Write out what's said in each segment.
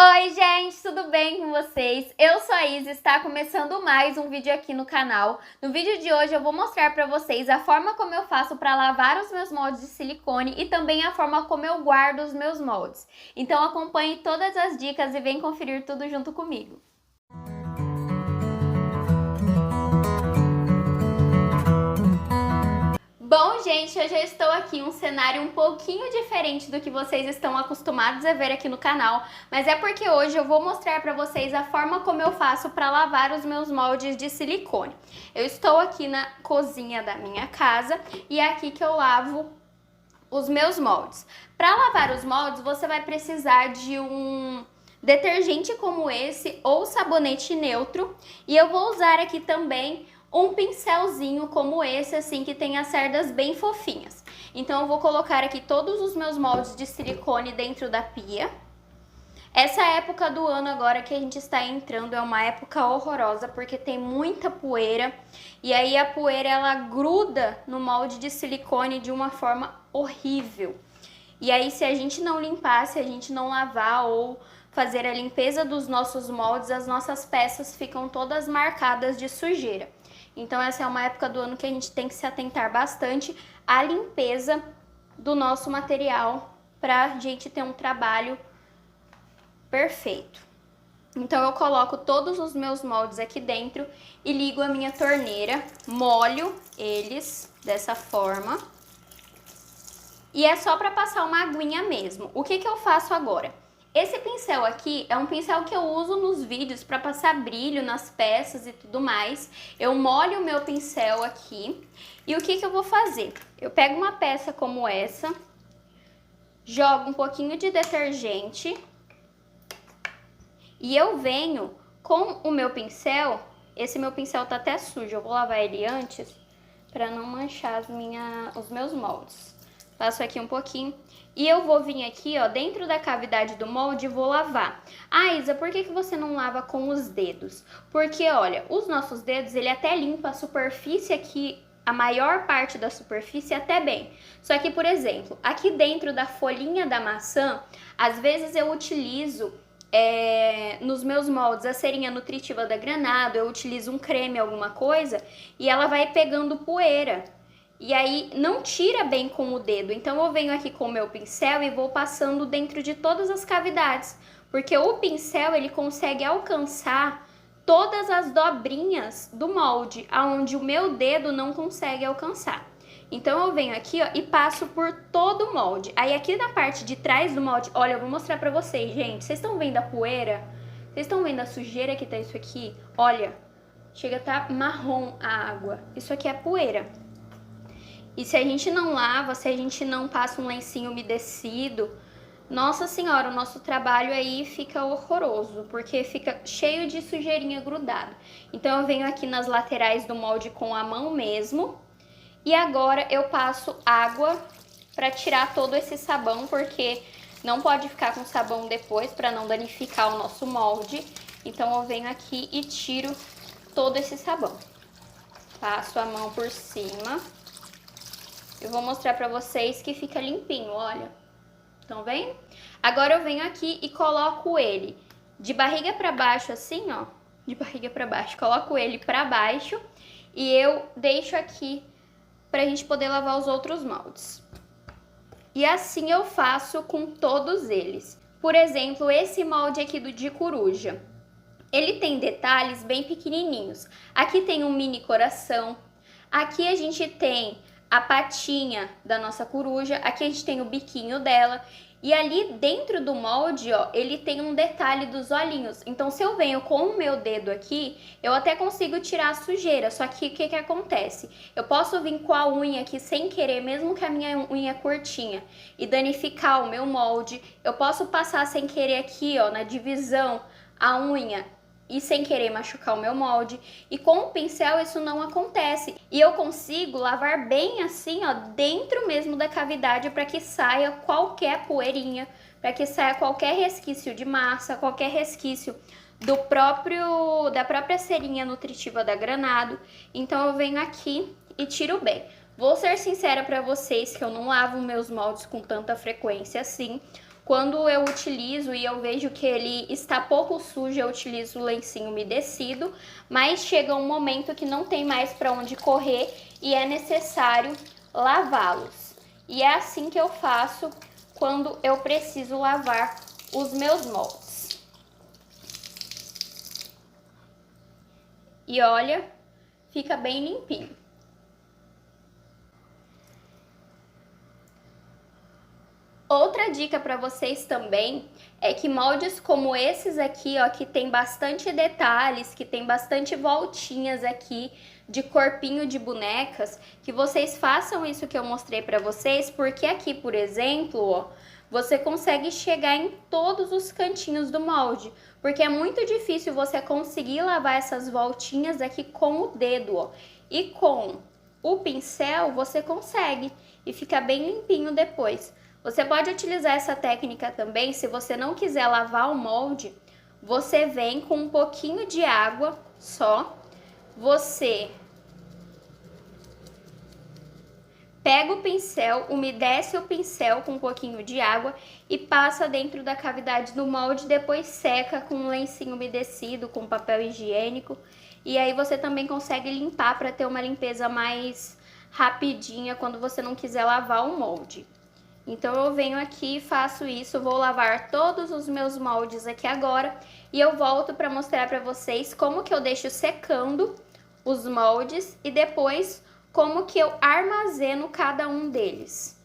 Oi gente, tudo bem com vocês? Eu sou a Isa e está começando mais um vídeo aqui no canal. No vídeo de hoje eu vou mostrar para vocês a forma como eu faço para lavar os meus moldes de silicone e também a forma como eu guardo os meus moldes. Então acompanhe todas as dicas e vem conferir tudo junto comigo. Bom, gente, hoje eu estou aqui em um cenário um pouquinho diferente do que vocês estão acostumados a ver aqui no canal, mas é porque hoje eu vou mostrar para vocês a forma como eu faço para lavar os meus moldes de silicone. Eu estou aqui na cozinha da minha casa e é aqui que eu lavo os meus moldes. Para lavar os moldes, você vai precisar de um detergente como esse ou sabonete neutro, e eu vou usar aqui também um pincelzinho como esse, assim, que tem as cerdas bem fofinhas. Então eu vou colocar aqui todos os meus moldes de silicone dentro da pia. Essa época do ano agora que a gente está entrando é uma época horrorosa, porque tem muita poeira, e aí a poeira ela gruda no molde de silicone de uma forma horrível. E aí se a gente não limpar, se a gente não lavar ou fazer a limpeza dos nossos moldes, as nossas peças ficam todas marcadas de sujeira. Então essa é uma época do ano que a gente tem que se atentar bastante à limpeza do nosso material para a gente ter um trabalho perfeito. Então eu coloco todos os meus moldes aqui dentro e ligo a minha torneira, molho eles dessa forma. E é só para passar uma aguinha mesmo. O que eu faço agora? Esse pincel aqui é um pincel que eu uso nos vídeos para passar brilho nas peças e tudo mais. Eu molho o meu pincel aqui e o que eu vou fazer? Eu pego uma peça como essa, jogo um pouquinho de detergente e eu venho com o meu pincel. Esse meu pincel tá até sujo, eu vou lavar ele antes para não manchar os meus moldes. Passo aqui um pouquinho e eu vou vir aqui, ó, dentro da cavidade do molde e vou lavar. Ah, Isa, por que você não lava com os dedos? Porque, olha, os nossos dedos, ele até limpa a superfície aqui, a maior parte da superfície até bem. Só que, por exemplo, aqui dentro da folhinha da maçã, às vezes eu utilizo nos meus moldes a cerinha nutritiva da Granado, eu utilizo um creme, alguma coisa, e ela vai pegando poeira. E aí não tira bem com o dedo, então eu venho aqui com o meu pincel e vou passando dentro de todas as cavidades, porque o pincel ele consegue alcançar todas as dobrinhas do molde, aonde o meu dedo não consegue alcançar. Então eu venho aqui, ó, e passo por todo o molde. Aí aqui na parte de trás do molde, olha, eu vou mostrar pra vocês, gente. Vocês estão vendo a poeira? Vocês estão vendo a sujeira que tá isso aqui? Olha, chega a tá marrom a água. Isso aqui é poeira. E se a gente não lava, se a gente não passa um lencinho umedecido, nossa senhora, o nosso trabalho aí fica horroroso, porque fica cheio de sujeirinha grudada. Então eu venho aqui nas laterais do molde com a mão mesmo, e agora eu passo água para tirar todo esse sabão, porque não pode ficar com sabão depois para não danificar o nosso molde. Então eu venho aqui e tiro todo esse sabão. Passo a mão por cima. Eu vou mostrar pra vocês que fica limpinho, olha. Estão vendo? Agora eu venho aqui e coloco ele de barriga pra baixo, assim, ó. De barriga pra baixo. Coloco ele pra baixo e eu deixo aqui pra gente poder lavar os outros moldes. E assim eu faço com todos eles. Por exemplo, esse molde aqui de coruja. Ele tem detalhes bem pequenininhos. Aqui tem um mini coração. Aqui a gente tem a patinha da nossa coruja, aqui a gente tem o biquinho dela, e ali dentro do molde, ó, ele tem um detalhe dos olhinhos. Então se eu venho com o meu dedo aqui, eu até consigo tirar a sujeira, só que o que acontece? Eu posso vir com a unha aqui sem querer, mesmo que a minha unha é curtinha, e danificar o meu molde. Eu posso passar sem querer aqui, ó, na divisão, a unha, e sem querer machucar o meu molde. E com o pincel isso não acontece. E eu consigo lavar bem assim, ó, dentro mesmo da cavidade, para que saia qualquer poeirinha, para que saia qualquer resquício de massa, qualquer resquício da própria cerinha nutritiva da Granado. Então eu venho aqui e tiro bem. Vou ser sincera para vocês que eu não lavo meus moldes com tanta frequência assim. Quando eu utilizo e eu vejo que ele está pouco sujo, eu utilizo o lencinho umedecido, mas chega um momento que não tem mais para onde correr e é necessário lavá-los. E é assim que eu faço quando eu preciso lavar os meus moldes. E olha, fica bem limpinho. Outra dica para vocês também é que moldes como esses aqui, ó, que tem bastante detalhes, que tem bastante voltinhas aqui de corpinho de bonecas, que vocês façam isso que eu mostrei para vocês, porque aqui, por exemplo, ó, você consegue chegar em todos os cantinhos do molde, porque é muito difícil você conseguir lavar essas voltinhas aqui com o dedo, ó. E com o pincel você consegue e fica bem limpinho depois. Você pode utilizar essa técnica também, se você não quiser lavar o molde, você vem com um pouquinho de água só, você pega o pincel, umedece o pincel com um pouquinho de água e passa dentro da cavidade do molde, depois seca com um lencinho umedecido, com papel higiênico, e aí você também consegue limpar para ter uma limpeza mais rapidinha quando você não quiser lavar o molde. Então eu venho aqui e faço isso, vou lavar todos os meus moldes aqui agora e eu volto para mostrar para vocês como que eu deixo secando os moldes e depois como que eu armazeno cada um deles.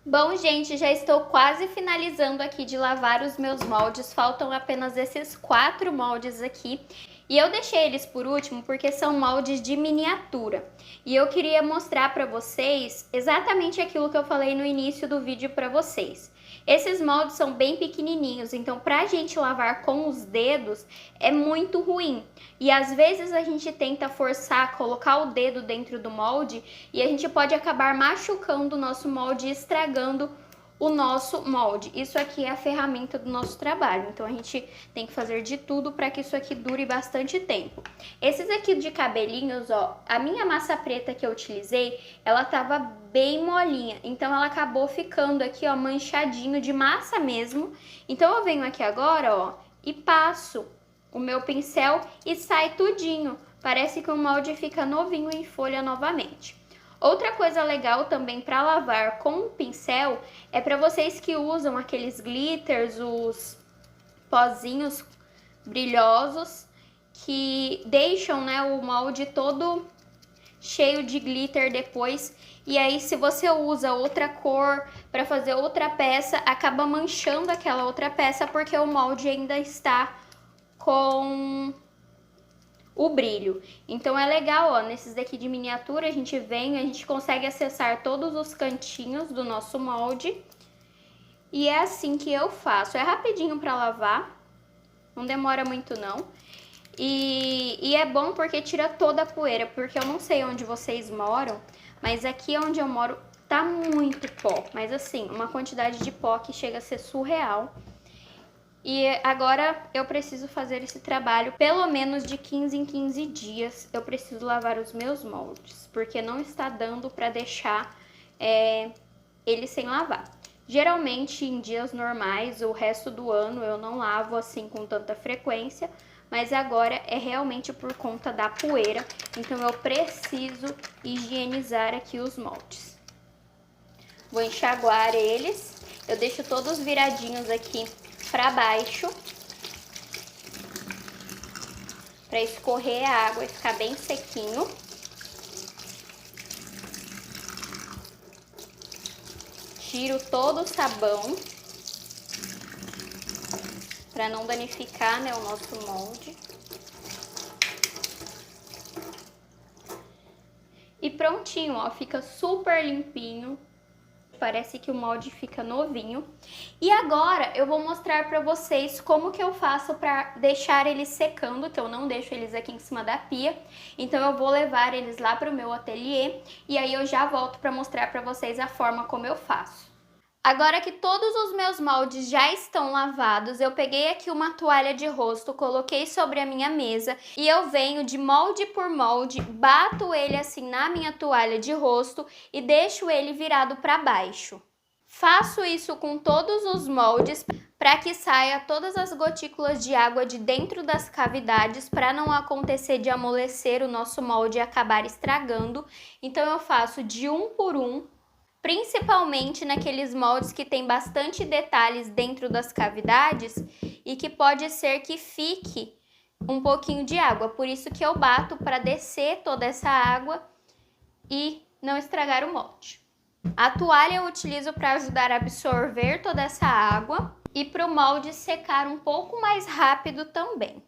Bom, gente, já estou quase finalizando aqui de lavar os meus moldes, faltam apenas esses 4 moldes aqui. E eu deixei eles por último porque são moldes de miniatura. E eu queria mostrar para vocês exatamente aquilo que eu falei no início do vídeo para vocês. Esses moldes são bem pequenininhos, então pra gente lavar com os dedos é muito ruim. E às vezes a gente tenta forçar, colocar o dedo dentro do molde e a gente pode acabar machucando o nosso molde e estragando o nosso molde. Isso aqui é a ferramenta do nosso trabalho, então a gente tem que fazer de tudo para que isso aqui dure bastante tempo. Esses aqui de cabelinhos, ó, a minha massa preta que eu utilizei, ela tava bem molinha, então ela acabou ficando aqui, ó, manchadinho de massa mesmo. Então eu venho aqui agora, ó, e passo o meu pincel e sai tudinho. Parece que o molde fica novinho em folha novamente. Outra coisa legal também para lavar com o pincel é para vocês que usam aqueles glitters, os pozinhos brilhosos que deixam, né, o molde todo cheio de glitter depois. E aí se você usa outra cor para fazer outra peça, acaba manchando aquela outra peça porque o molde ainda está com o brilho. Então é legal, ó, nesses daqui de miniatura a gente vem, a gente consegue acessar todos os cantinhos do nosso molde. E é assim que eu faço. É rapidinho para lavar, não demora muito não. E é bom porque tira toda a poeira, porque eu não sei onde vocês moram, mas aqui onde eu moro tá muito pó. Mas assim, uma quantidade de pó que chega a ser surreal. E agora eu preciso fazer esse trabalho pelo menos de 15 em 15 dias. Eu preciso lavar os meus moldes, porque não está dando para deixar ele sem lavar. Geralmente em dias normais, o resto do ano eu não lavo assim com tanta frequência, mas agora é realmente por conta da poeira, então eu preciso higienizar aqui os moldes. Vou enxaguar eles, eu deixo todos viradinhos aqui para baixo, para escorrer a água e ficar bem sequinho. tiro todo o sabão para não danificar, né, o nosso molde. E prontinho, ó, fica super limpinho. Parece que o molde fica novinho. E agora eu vou mostrar pra vocês como que eu faço pra deixar eles secando, que eu não deixo eles aqui em cima da pia. Então eu vou levar eles lá pro meu ateliê e aí eu já volto pra mostrar pra vocês a forma como eu faço. Agora que todos os meus moldes já estão lavados, eu peguei aqui uma toalha de rosto, coloquei sobre a minha mesa e eu venho de molde por molde, bato ele assim na minha toalha de rosto e deixo ele virado para baixo. Faço isso com todos os moldes para que saia todas as gotículas de água de dentro das cavidades, para não acontecer de amolecer o nosso molde e acabar estragando. Então eu faço de um por um, principalmente naqueles moldes que tem bastante detalhes dentro das cavidades e que pode ser que fique um pouquinho de água. Por isso que eu bato para descer toda essa água e não estragar o molde. A toalha eu utilizo para ajudar a absorver toda essa água e para o molde secar um pouco mais rápido também.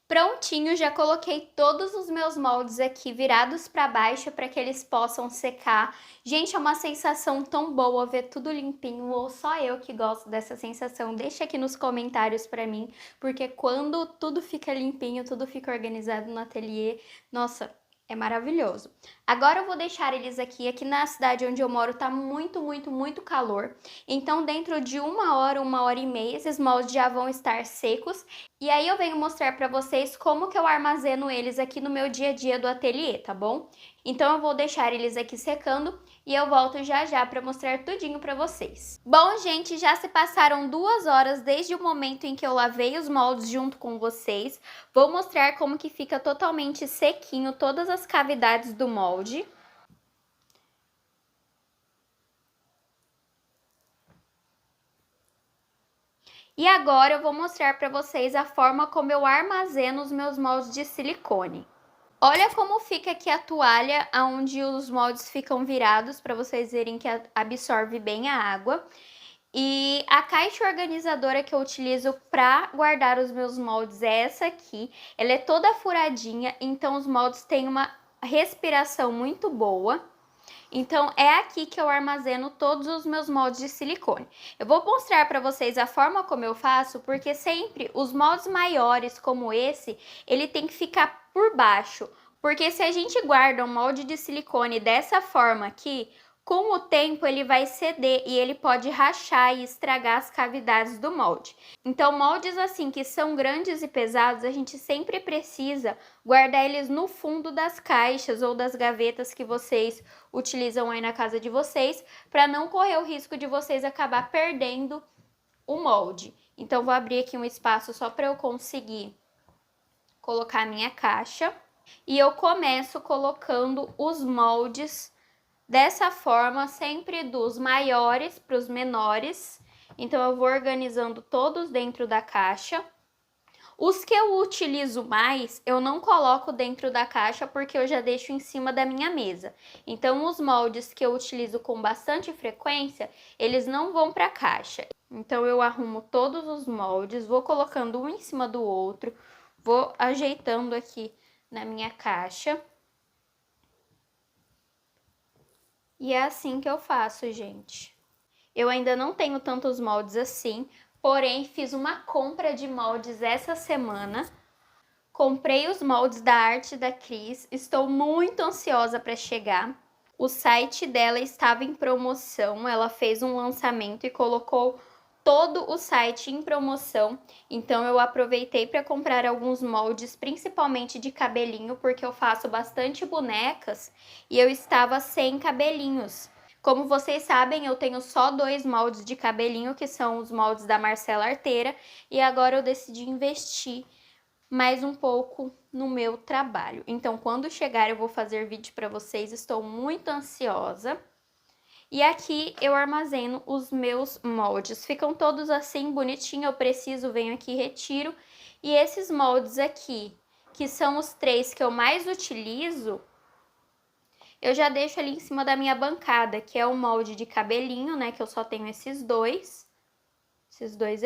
Prontinho, já coloquei todos os meus moldes aqui virados para baixo para que eles possam secar. Gente, é uma sensação tão boa ver tudo limpinho, ou só eu que gosto dessa sensação? Deixa aqui nos comentários para mim, porque quando tudo fica limpinho, tudo fica organizado no ateliê, nossa, é maravilhoso. Agora eu vou deixar eles aqui na cidade onde eu moro tá muito calor. Então dentro de 1 hora e meia, esses moldes já vão estar secos. E aí eu venho mostrar pra vocês como que eu armazeno eles aqui no meu dia a dia do ateliê, tá bom? Então eu vou deixar eles aqui secando e eu volto já já pra mostrar tudinho pra vocês. Bom, gente, já se passaram 2 horas desde o momento em que eu lavei os moldes junto com vocês. Vou mostrar como que fica totalmente sequinho todas as cavidades do molde. E agora eu vou mostrar para vocês a forma como eu armazeno os meus moldes de silicone. Olha como fica aqui a toalha onde os moldes ficam virados, para vocês verem que absorve bem a água. E a caixa organizadora que eu utilizo para guardar os meus moldes é essa aqui. Ela é toda furadinha, então os moldes têm uma respiração muito boa. Então, é aqui que eu armazeno todos os meus moldes de silicone. Eu vou mostrar para vocês a forma como eu faço, porque sempre os moldes maiores como esse, ele tem que ficar por baixo. Porque se a gente guarda um molde de silicone dessa forma aqui, com o tempo ele vai ceder e ele pode rachar e estragar as cavidades do molde. Então, moldes assim que são grandes e pesados, a gente sempre precisa guardar eles no fundo das caixas ou das gavetas que vocês utilizam aí na casa de vocês, para não correr o risco de vocês acabar perdendo o molde. Então, vou abrir aqui um espaço só para eu conseguir colocar a minha caixa. E eu começo colocando os moldes dessa forma, sempre dos maiores para os menores. Então, eu vou organizando todos dentro da caixa. Os que eu utilizo mais, eu não coloco dentro da caixa porque eu já deixo em cima da minha mesa. Então, os moldes que eu utilizo com bastante frequência, eles não vão para a caixa. Então, eu arrumo todos os moldes, vou colocando um em cima do outro, vou ajeitando aqui na minha caixa. E é assim que eu faço, gente. Eu ainda não tenho tantos moldes assim, porém fiz uma compra de moldes essa semana. Comprei os moldes da Arte da Cris, estou muito ansiosa para chegar. O site dela estava em promoção, ela fez um lançamento e colocou todo o site em promoção, então eu aproveitei para comprar alguns moldes, principalmente de cabelinho, porque eu faço bastante bonecas e eu estava sem cabelinhos. Como vocês sabem, eu tenho só 2 moldes de cabelinho, que são os moldes da Marcela Arteira, e agora eu decidi investir mais um pouco no meu trabalho. Então, quando chegar, eu vou fazer vídeo para vocês, estou muito ansiosa. E aqui eu armazeno os meus moldes. Ficam todos assim, bonitinho, eu preciso, venho aqui e retiro. E esses moldes aqui, que são os 3 que eu mais utilizo, eu já deixo ali em cima da minha bancada, que é o molde de cabelinho, né, que eu só tenho esses dois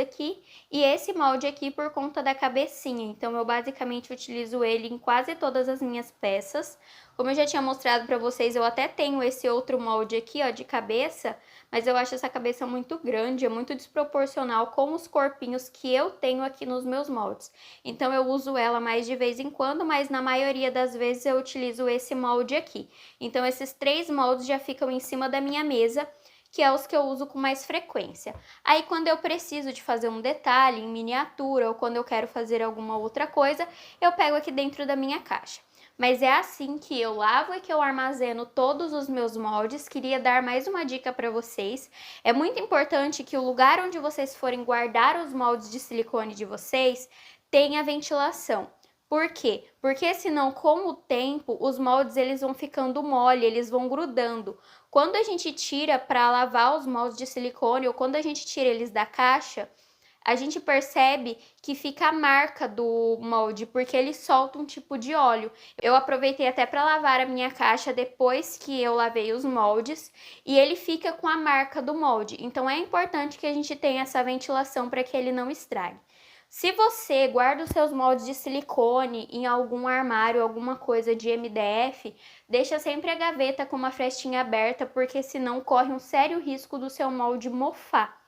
aqui, e esse molde aqui por conta da cabecinha. Então, eu basicamente utilizo ele em quase todas as minhas peças. Como eu já tinha mostrado pra vocês, eu até tenho esse outro molde aqui, ó, de cabeça, mas eu acho essa cabeça muito grande, é muito desproporcional com os corpinhos que eu tenho aqui nos meus moldes. Então, eu uso ela mais de vez em quando, mas na maioria das vezes eu utilizo esse molde aqui. Então, esses 3 moldes já ficam em cima da minha mesa, que é os que eu uso com mais frequência. Aí, quando eu preciso de fazer um detalhe em miniatura ou quando eu quero fazer alguma outra coisa, eu pego aqui dentro da minha caixa. Mas é assim que eu lavo e que eu armazeno todos os meus moldes. Queria dar mais uma dica para vocês. É muito importante que o lugar onde vocês forem guardar os moldes de silicone de vocês tenha ventilação. Por quê? Porque senão, com o tempo, os moldes eles vão ficando mole, eles vão grudando. Quando a gente tira para lavar os moldes de silicone ou quando a gente tira eles da caixa, a gente percebe que fica a marca do molde, porque ele solta um tipo de óleo. Eu aproveitei até para lavar a minha caixa depois que eu lavei os moldes e ele fica com a marca do molde. Então é importante que a gente tenha essa ventilação para que ele não estrague. Se você guarda os seus moldes de silicone em algum armário, alguma coisa de MDF, deixa sempre a gaveta com uma frestinha aberta, porque senão corre um sério risco do seu molde mofar.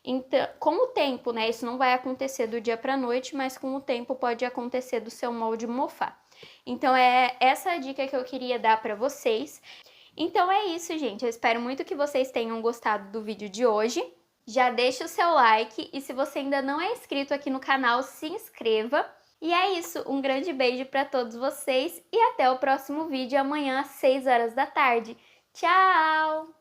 Então, com o tempo, né, isso não vai acontecer do dia para noite, mas com o tempo pode acontecer do seu molde mofar. Então, é essa a dica que eu queria dar para vocês. Então, é isso, gente. Eu espero muito que vocês tenham gostado do vídeo de hoje. Já deixa o seu like e se você ainda não é inscrito aqui no canal, se inscreva. E é isso, um grande beijo para todos vocês e até o próximo vídeo amanhã às 6 horas da tarde. Tchau!